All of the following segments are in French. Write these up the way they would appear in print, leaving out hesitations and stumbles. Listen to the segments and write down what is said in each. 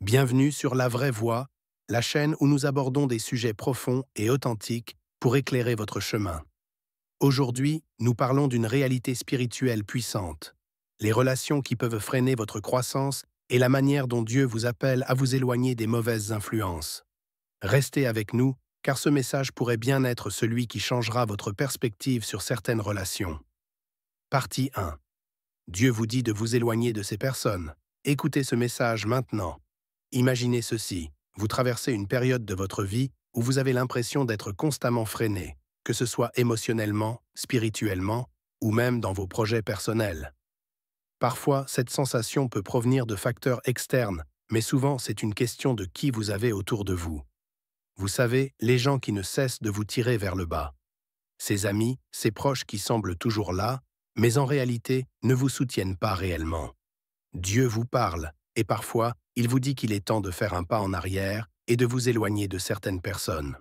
Bienvenue sur La Vraie Voie, la chaîne où nous abordons des sujets profonds et authentiques pour éclairer votre chemin. Aujourd'hui, nous parlons d'une réalité spirituelle puissante, les relations qui peuvent freiner votre croissance et la manière dont Dieu vous appelle à vous éloigner des mauvaises influences. Restez avec nous, car ce message pourrait bien être celui qui changera votre perspective sur certaines relations. Partie 1. Dieu vous dit de vous éloigner de ces personnes. Écoutez ce message maintenant. Imaginez ceci, vous traversez une période de votre vie où vous avez l'impression d'être constamment freiné, que ce soit émotionnellement, spirituellement ou même dans vos projets personnels. Parfois, cette sensation peut provenir de facteurs externes, mais souvent c'est une question de qui vous avez autour de vous. Vous savez, les gens qui ne cessent de vous tirer vers le bas. Ces amis, ces proches qui semblent toujours là, mais en réalité ne vous soutiennent pas réellement. Dieu vous parle, et parfois, il vous dit qu'il est temps de faire un pas en arrière et de vous éloigner de certaines personnes.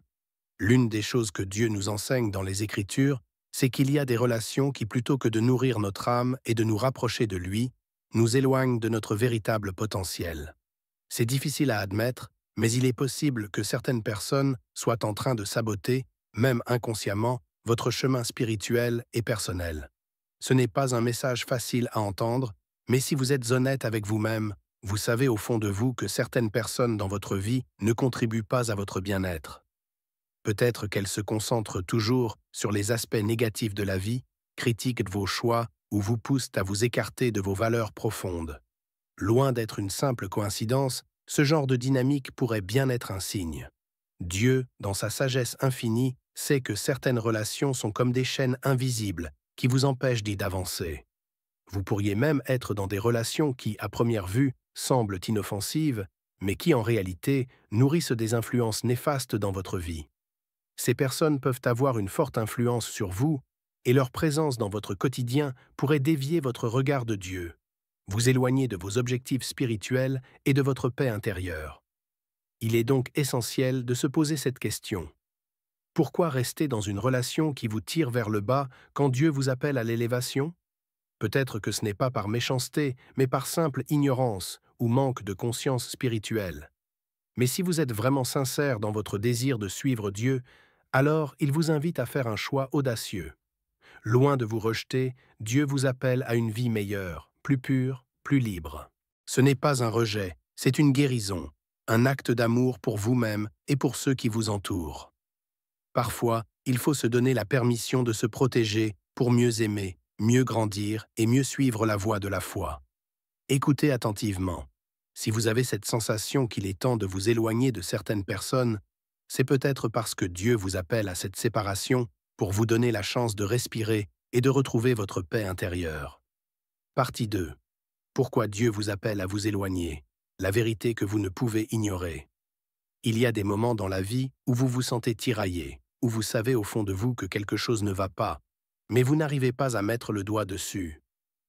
L'une des choses que Dieu nous enseigne dans les Écritures, c'est qu'il y a des relations qui, plutôt que de nourrir notre âme et de nous rapprocher de lui, nous éloignent de notre véritable potentiel. C'est difficile à admettre, mais il est possible que certaines personnes soient en train de saboter, même inconsciemment, votre chemin spirituel et personnel. Ce n'est pas un message facile à entendre, mais si vous êtes honnête avec vous-même, vous savez au fond de vous que certaines personnes dans votre vie ne contribuent pas à votre bien-être. Peut-être qu'elles se concentrent toujours sur les aspects négatifs de la vie, critiquent vos choix ou vous poussent à vous écarter de vos valeurs profondes. Loin d'être une simple coïncidence, ce genre de dynamique pourrait bien être un signe. Dieu, dans sa sagesse infinie, sait que certaines relations sont comme des chaînes invisibles qui vous empêchent d'avancer. Vous pourriez même être dans des relations qui, à première vue, semblent inoffensives, mais qui, en réalité, nourrissent des influences néfastes dans votre vie. Ces personnes peuvent avoir une forte influence sur vous, et leur présence dans votre quotidien pourrait dévier votre regard de Dieu, vous éloigner de vos objectifs spirituels et de votre paix intérieure. Il est donc essentiel de se poser cette question. Pourquoi rester dans une relation qui vous tire vers le bas quand Dieu vous appelle à l'élévation ? Peut-être que ce n'est pas par méchanceté, mais par simple ignorance ou manque de conscience spirituelle. Mais si vous êtes vraiment sincère dans votre désir de suivre Dieu, alors il vous invite à faire un choix audacieux. Loin de vous rejeter, Dieu vous appelle à une vie meilleure, plus pure, plus libre. Ce n'est pas un rejet, c'est une guérison, un acte d'amour pour vous-même et pour ceux qui vous entourent. Parfois, il faut se donner la permission de se protéger pour mieux aimer, mieux grandir et mieux suivre la voie de la foi. Écoutez attentivement. Si vous avez cette sensation qu'il est temps de vous éloigner de certaines personnes, c'est peut-être parce que Dieu vous appelle à cette séparation pour vous donner la chance de respirer et de retrouver votre paix intérieure. Partie 2. Pourquoi Dieu vous appelle à vous éloigner? La vérité que vous ne pouvez ignorer. Il y a des moments dans la vie où vous vous sentez tiraillé, où vous savez au fond de vous que quelque chose ne va pas, mais vous n'arrivez pas à mettre le doigt dessus.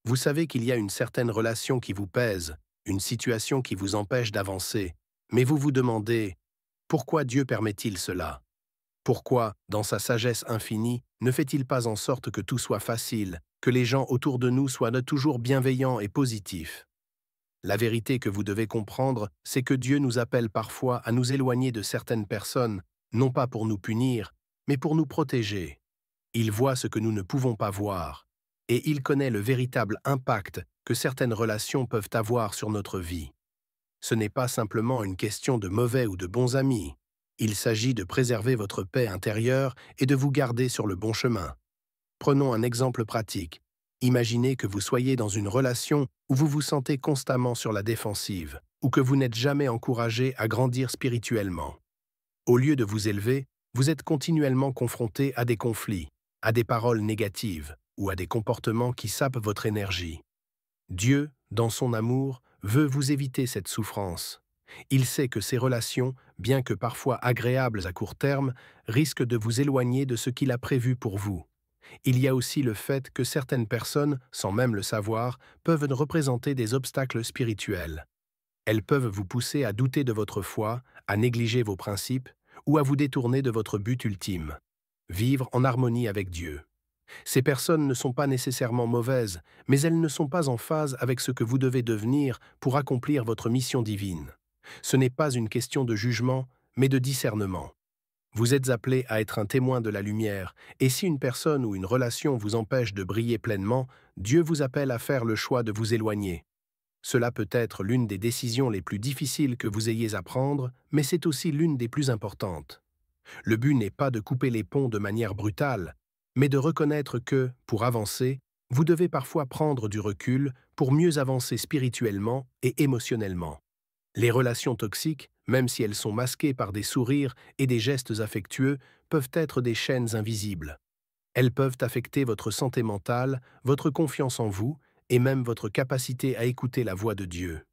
Vous savez qu'il y a une certaine relation qui vous pèse, une situation qui vous empêche d'avancer, mais vous vous demandez « Pourquoi Dieu permet-il cela ?» Pourquoi, dans sa sagesse infinie, ne fait-il pas en sorte que tout soit facile, que les gens autour de nous soient toujours bienveillants et positifs? La vérité que vous devez comprendre, c'est que Dieu nous appelle parfois à nous éloigner de certaines personnes, non pas pour nous punir, mais pour nous protéger. Il voit ce que nous ne pouvons pas voir, et il connaît le véritable impact que certaines relations peuvent avoir sur notre vie. Ce n'est pas simplement une question de mauvais ou de bons amis. Il s'agit de préserver votre paix intérieure et de vous garder sur le bon chemin. Prenons un exemple pratique. Imaginez que vous soyez dans une relation où vous vous sentez constamment sur la défensive, ou que vous n'êtes jamais encouragé à grandir spirituellement. Au lieu de vous élever, vous êtes continuellement confronté à des conflits, à des paroles négatives ou à des comportements qui sapent votre énergie. Dieu, dans son amour, veut vous éviter cette souffrance. Il sait que ces relations, bien que parfois agréables à court terme, risquent de vous éloigner de ce qu'il a prévu pour vous. Il y a aussi le fait que certaines personnes, sans même le savoir, peuvent représenter des obstacles spirituels. Elles peuvent vous pousser à douter de votre foi, à négliger vos principes ou à vous détourner de votre but ultime, vivre en harmonie avec Dieu. Ces personnes ne sont pas nécessairement mauvaises, mais elles ne sont pas en phase avec ce que vous devez devenir pour accomplir votre mission divine. Ce n'est pas une question de jugement, mais de discernement. Vous êtes appelé à être un témoin de la lumière, et si une personne ou une relation vous empêche de briller pleinement, Dieu vous appelle à faire le choix de vous éloigner. Cela peut être l'une des décisions les plus difficiles que vous ayez à prendre, mais c'est aussi l'une des plus importantes. Le but n'est pas de couper les ponts de manière brutale, mais de reconnaître que, pour avancer, vous devez parfois prendre du recul pour mieux avancer spirituellement et émotionnellement. Les relations toxiques, même si elles sont masquées par des sourires et des gestes affectueux, peuvent être des chaînes invisibles. Elles peuvent affecter votre santé mentale, votre confiance en vous et même votre capacité à écouter la voix de Dieu.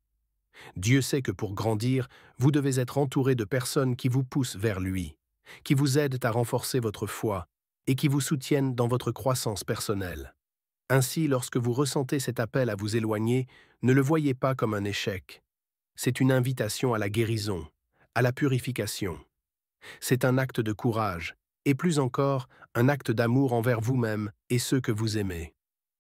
Dieu sait que pour grandir, vous devez être entouré de personnes qui vous poussent vers lui, qui vous aident à renforcer votre foi et qui vous soutiennent dans votre croissance personnelle. Ainsi, lorsque vous ressentez cet appel à vous éloigner, ne le voyez pas comme un échec. C'est une invitation à la guérison, à la purification. C'est un acte de courage, et plus encore, un acte d'amour envers vous-même et ceux que vous aimez.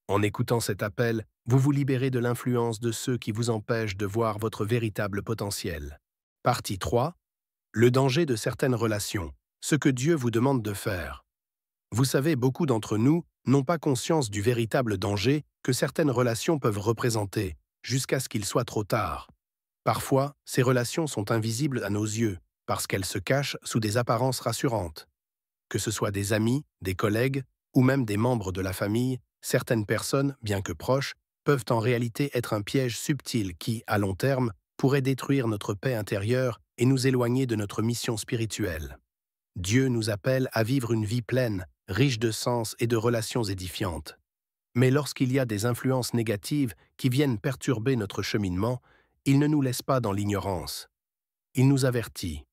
En écoutant cet appel, vous vous libérez de l'influence de ceux qui vous empêchent de voir votre véritable potentiel. Partie 3. Le danger de certaines relations. Ce que Dieu vous demande de faire. Vous savez, beaucoup d'entre nous n'ont pas conscience du véritable danger que certaines relations peuvent représenter, jusqu'à ce qu'il soit trop tard. Parfois, ces relations sont invisibles à nos yeux, parce qu'elles se cachent sous des apparences rassurantes. Que ce soit des amis, des collègues, ou même des membres de la famille, certaines personnes, bien que proches, peuvent en réalité être un piège subtil qui, à long terme, pourrait détruire notre paix intérieure et nous éloigner de notre mission spirituelle. Dieu nous appelle à vivre une vie pleine, riche de sens et de relations édifiantes. Mais lorsqu'il y a des influences négatives qui viennent perturber notre cheminement, il ne nous laisse pas dans l'ignorance. Il nous avertit.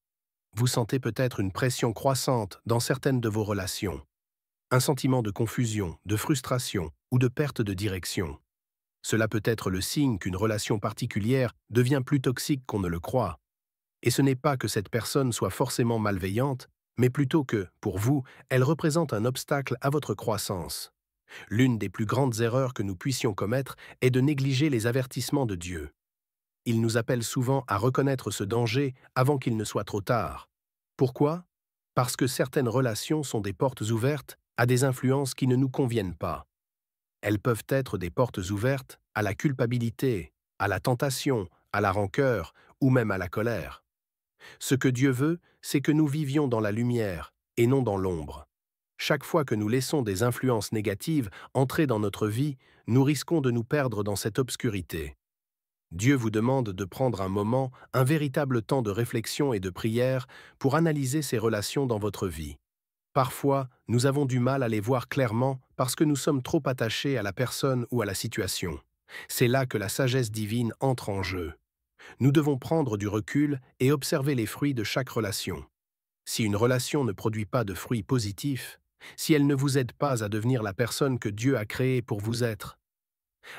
Vous sentez peut-être une pression croissante dans certaines de vos relations. Un sentiment de confusion, de frustration ou de perte de direction. Cela peut être le signe qu'une relation particulière devient plus toxique qu'on ne le croit. Et ce n'est pas que cette personne soit forcément malveillante, mais plutôt que, pour vous, elle représente un obstacle à votre croissance. L'une des plus grandes erreurs que nous puissions commettre est de négliger les avertissements de Dieu. Il nous appelle souvent à reconnaître ce danger avant qu'il ne soit trop tard. Pourquoi? Parce que certaines relations sont des portes ouvertes à des influences qui ne nous conviennent pas. Elles peuvent être des portes ouvertes à la culpabilité, à la tentation, à la rancœur ou même à la colère. Ce que Dieu veut, c'est que nous vivions dans la lumière et non dans l'ombre. Chaque fois que nous laissons des influences négatives entrer dans notre vie, nous risquons de nous perdre dans cette obscurité. Dieu vous demande de prendre un moment, un véritable temps de réflexion et de prière pour analyser ces relations dans votre vie. Parfois, nous avons du mal à les voir clairement parce que nous sommes trop attachés à la personne ou à la situation. C'est là que la sagesse divine entre en jeu. Nous devons prendre du recul et observer les fruits de chaque relation. Si une relation ne produit pas de fruits positifs, si elle ne vous aide pas à devenir la personne que Dieu a créée pour vous être,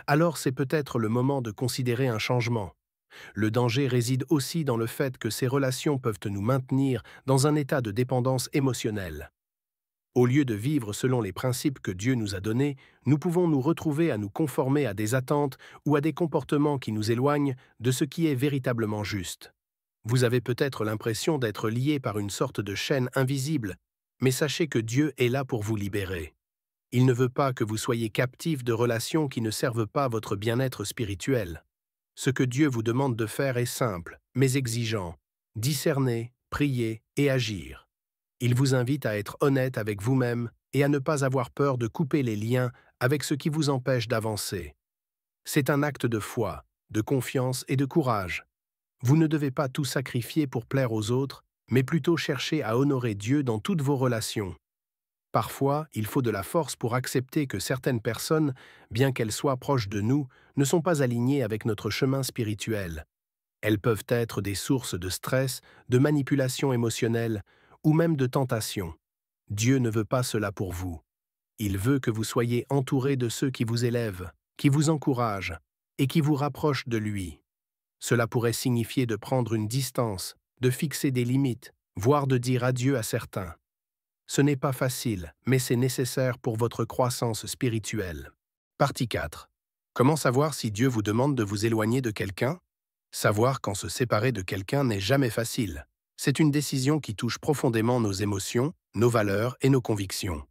alors c'est peut-être le moment de considérer un changement. Le danger réside aussi dans le fait que ces relations peuvent nous maintenir dans un état de dépendance émotionnelle. Au lieu de vivre selon les principes que Dieu nous a donnés, nous pouvons nous retrouver à nous conformer à des attentes ou à des comportements qui nous éloignent de ce qui est véritablement juste. Vous avez peut-être l'impression d'être lié par une sorte de chaîne invisible, mais sachez que Dieu est là pour vous libérer. Il ne veut pas que vous soyez captifs de relations qui ne servent pas votre bien-être spirituel. Ce que Dieu vous demande de faire est simple, mais exigeant. Discerner, prier et agir. Il vous invite à être honnête avec vous-même et à ne pas avoir peur de couper les liens avec ce qui vous empêche d'avancer. C'est un acte de foi, de confiance et de courage. Vous ne devez pas tout sacrifier pour plaire aux autres, mais plutôt chercher à honorer Dieu dans toutes vos relations. Parfois, il faut de la force pour accepter que certaines personnes, bien qu'elles soient proches de nous, ne sont pas alignées avec notre chemin spirituel. Elles peuvent être des sources de stress, de manipulation émotionnelle ou même de tentation. Dieu ne veut pas cela pour vous. Il veut que vous soyez entourés de ceux qui vous élèvent, qui vous encouragent et qui vous rapprochent de lui. Cela pourrait signifier de prendre une distance, de fixer des limites, voire de dire adieu à certains. Ce n'est pas facile, mais c'est nécessaire pour votre croissance spirituelle. Partie 4. Comment savoir si Dieu vous demande de vous éloigner de quelqu'un? Savoir quand se séparer de quelqu'un n'est jamais facile. C'est une décision qui touche profondément nos émotions, nos valeurs et nos convictions.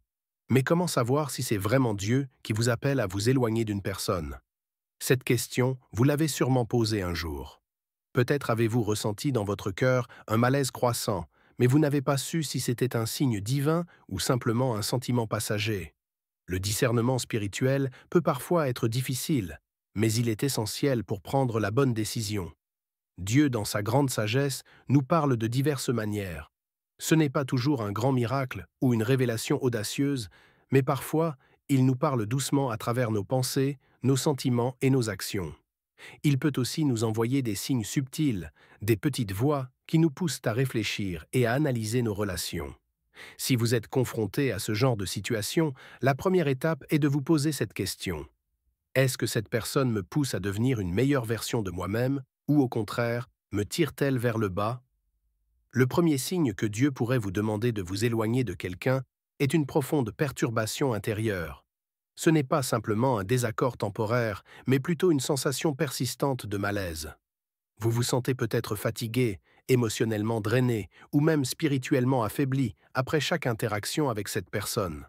Mais comment savoir si c'est vraiment Dieu qui vous appelle à vous éloigner d'une personne? Cette question, vous l'avez sûrement posée un jour. Peut-être avez-vous ressenti dans votre cœur un malaise croissant, mais vous n'avez pas su si c'était un signe divin ou simplement un sentiment passager. Le discernement spirituel peut parfois être difficile, mais il est essentiel pour prendre la bonne décision. Dieu, dans sa grande sagesse, nous parle de diverses manières. Ce n'est pas toujours un grand miracle ou une révélation audacieuse, mais parfois, il nous parle doucement à travers nos pensées, nos sentiments et nos actions. Il peut aussi nous envoyer des signes subtils, des petites voix qui nous poussent à réfléchir et à analyser nos relations. Si vous êtes confronté à ce genre de situation, la première étape est de vous poser cette question. Est-ce que cette personne me pousse à devenir une meilleure version de moi-même ou au contraire, me tire-t-elle vers le bas? Le premier signe que Dieu pourrait vous demander de vous éloigner de quelqu'un est une profonde perturbation intérieure. Ce n'est pas simplement un désaccord temporaire, mais plutôt une sensation persistante de malaise. Vous vous sentez peut-être fatigué, émotionnellement drainé ou même spirituellement affaibli après chaque interaction avec cette personne.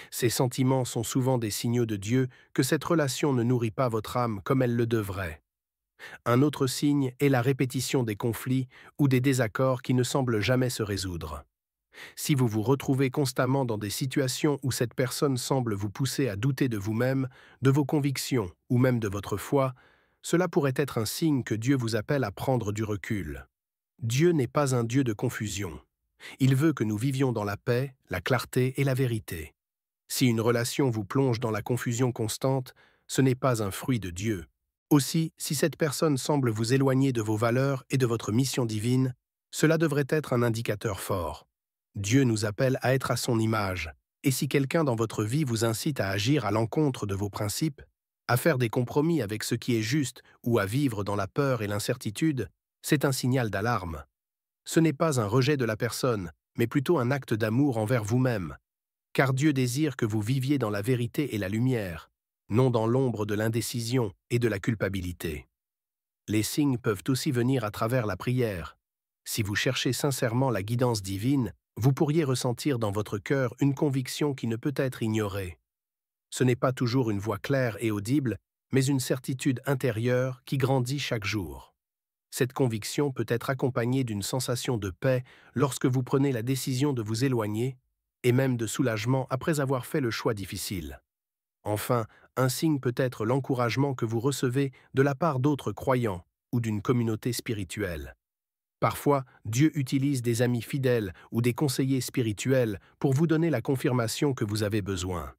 Ces sentiments sont souvent des signaux de Dieu que cette relation ne nourrit pas votre âme comme elle le devrait. Un autre signe est la répétition des conflits ou des désaccords qui ne semblent jamais se résoudre. Si vous vous retrouvez constamment dans des situations où cette personne semble vous pousser à douter de vous-même, de vos convictions ou même de votre foi, cela pourrait être un signe que Dieu vous appelle à prendre du recul. Dieu n'est pas un Dieu de confusion. Il veut que nous vivions dans la paix, la clarté et la vérité. Si une relation vous plonge dans la confusion constante, ce n'est pas un fruit de Dieu. Aussi, si cette personne semble vous éloigner de vos valeurs et de votre mission divine, cela devrait être un indicateur fort. Dieu nous appelle à être à son image, et si quelqu'un dans votre vie vous incite à agir à l'encontre de vos principes, à faire des compromis avec ce qui est juste ou à vivre dans la peur et l'incertitude, c'est un signal d'alarme. Ce n'est pas un rejet de la personne, mais plutôt un acte d'amour envers vous-même, car Dieu désire que vous viviez dans la vérité et la lumière, non dans l'ombre de l'indécision et de la culpabilité. Les signes peuvent aussi venir à travers la prière. Si vous cherchez sincèrement la guidance divine, vous pourriez ressentir dans votre cœur une conviction qui ne peut être ignorée. Ce n'est pas toujours une voix claire et audible, mais une certitude intérieure qui grandit chaque jour. Cette conviction peut être accompagnée d'une sensation de paix lorsque vous prenez la décision de vous éloigner, et même de soulagement après avoir fait le choix difficile. Enfin, un signe peut être l'encouragement que vous recevez de la part d'autres croyants ou d'une communauté spirituelle. Parfois, Dieu utilise des amis fidèles ou des conseillers spirituels pour vous donner la confirmation que vous avez besoin.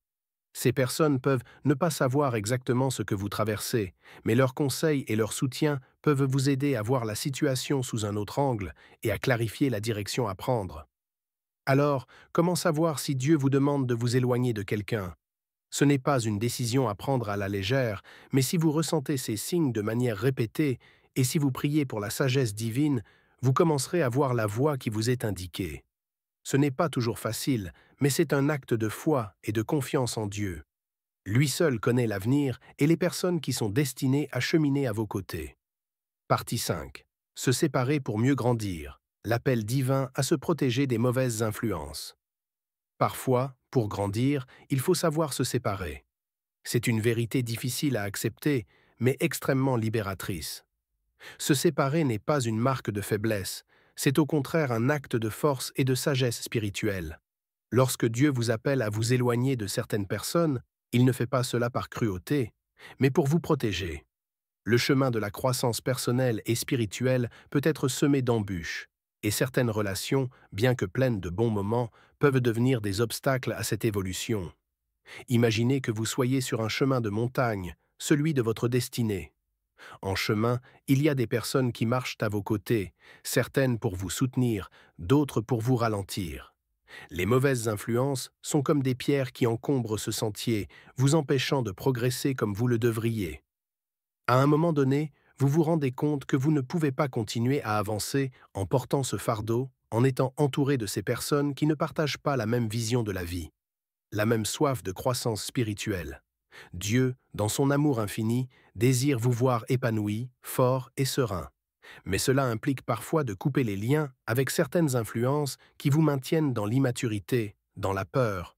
Ces personnes peuvent ne pas savoir exactement ce que vous traversez, mais leurs conseils et leur soutien peuvent vous aider à voir la situation sous un autre angle et à clarifier la direction à prendre. Alors, comment savoir si Dieu vous demande de vous éloigner de quelqu'un? Ce n'est pas une décision à prendre à la légère, mais si vous ressentez ces signes de manière répétée et si vous priez pour la sagesse divine, vous commencerez à voir la voie qui vous est indiquée. Ce n'est pas toujours facile, mais c'est un acte de foi et de confiance en Dieu. Lui seul connaît l'avenir et les personnes qui sont destinées à cheminer à vos côtés. Partie 5. Se séparer pour mieux grandir. L'appel divin à se protéger des mauvaises influences. Parfois, pour grandir, il faut savoir se séparer. C'est une vérité difficile à accepter, mais extrêmement libératrice. Se séparer n'est pas une marque de faiblesse, c'est au contraire un acte de force et de sagesse spirituelle. Lorsque Dieu vous appelle à vous éloigner de certaines personnes, il ne fait pas cela par cruauté, mais pour vous protéger. Le chemin de la croissance personnelle et spirituelle peut être semé d'embûches, et certaines relations, bien que pleines de bons moments, peuvent devenir des obstacles à cette évolution. Imaginez que vous soyez sur un chemin de montagne, celui de votre destinée. En chemin, il y a des personnes qui marchent à vos côtés, certaines pour vous soutenir, d'autres pour vous ralentir. Les mauvaises influences sont comme des pierres qui encombrent ce sentier, vous empêchant de progresser comme vous le devriez. À un moment donné, vous vous rendez compte que vous ne pouvez pas continuer à avancer en portant ce fardeau, en étant entouré de ces personnes qui ne partagent pas la même vision de la vie, la même soif de croissance spirituelle. Dieu, dans son amour infini, désire vous voir épanoui, fort et serein. Mais cela implique parfois de couper les liens avec certaines influences qui vous maintiennent dans l'immaturité, dans la peur,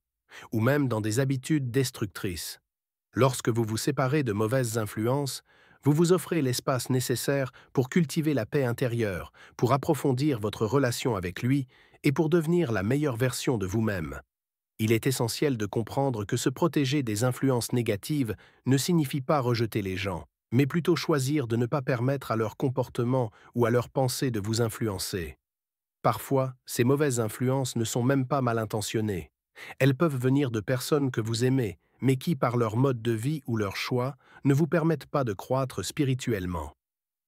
ou même dans des habitudes destructrices. Lorsque vous vous séparez de mauvaises influences, vous vous offrez l'espace nécessaire pour cultiver la paix intérieure, pour approfondir votre relation avec lui et pour devenir la meilleure version de vous-même. Il est essentiel de comprendre que se protéger des influences négatives ne signifie pas rejeter les gens, mais plutôt choisir de ne pas permettre à leur comportement ou à leurs pensées de vous influencer. Parfois, ces mauvaises influences ne sont même pas mal intentionnées. Elles peuvent venir de personnes que vous aimez, mais qui, par leur mode de vie ou leur choix, ne vous permettent pas de croître spirituellement.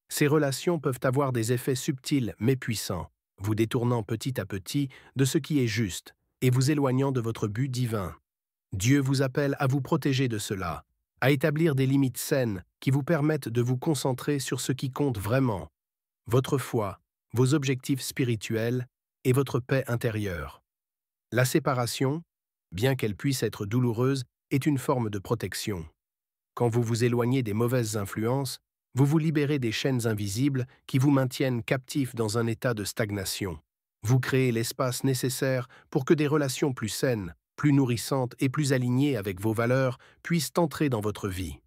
Ces relations peuvent avoir des effets subtils mais puissants, vous détournant petit à petit de ce qui est juste et vous éloignant de votre but divin. Dieu vous appelle à vous protéger de cela, à établir des limites saines qui vous permettent de vous concentrer sur ce qui compte vraiment, votre foi, vos objectifs spirituels et votre paix intérieure. La séparation, bien qu'elle puisse être douloureuse, est une forme de protection. Quand vous vous éloignez des mauvaises influences, vous vous libérez des chaînes invisibles qui vous maintiennent captifs dans un état de stagnation. Vous créez l'espace nécessaire pour que des relations plus saines, plus nourrissantes et plus alignées avec vos valeurs puissent entrer dans votre vie.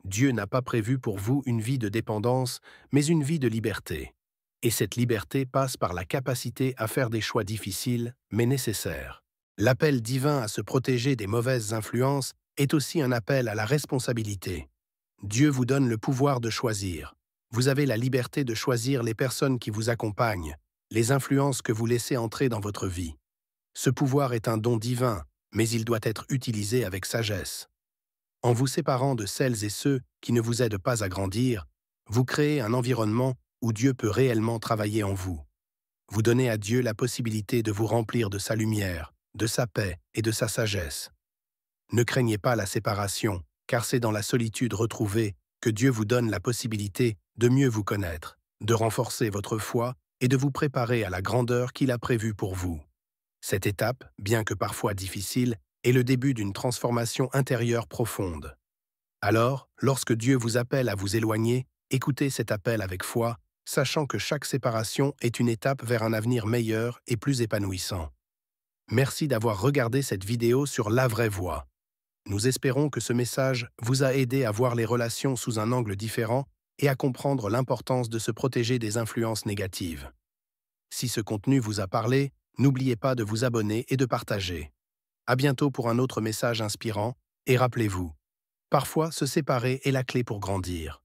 Dieu n'a pas prévu pour vous une vie de dépendance, mais une vie de liberté. Et cette liberté passe par la capacité à faire des choix difficiles, mais nécessaires. L'appel divin à se protéger des mauvaises influences est aussi un appel à la responsabilité. Dieu vous donne le pouvoir de choisir. Vous avez la liberté de choisir les personnes qui vous accompagnent, les influences que vous laissez entrer dans votre vie. Ce pouvoir est un don divin, mais il doit être utilisé avec sagesse. En vous séparant de celles et ceux qui ne vous aident pas à grandir, vous créez un environnement où Dieu peut réellement travailler en vous. Vous donnez à Dieu la possibilité de vous remplir de sa lumière, de sa paix et de sa sagesse. Ne craignez pas la séparation, car c'est dans la solitude retrouvée que Dieu vous donne la possibilité de mieux vous connaître, de renforcer votre foi et de vous préparer à la grandeur qu'il a prévue pour vous. Cette étape, bien que parfois difficile, est le début d'une transformation intérieure profonde. Alors, lorsque Dieu vous appelle à vous éloigner, écoutez cet appel avec foi, sachant que chaque séparation est une étape vers un avenir meilleur et plus épanouissant. Merci d'avoir regardé cette vidéo sur La Vraie Voie. Nous espérons que ce message vous a aidé à voir les relations sous un angle différent et à comprendre l'importance de se protéger des influences négatives. Si ce contenu vous a parlé, n'oubliez pas de vous abonner et de partager. À bientôt pour un autre message inspirant, et rappelez-vous, parfois se séparer est la clé pour grandir.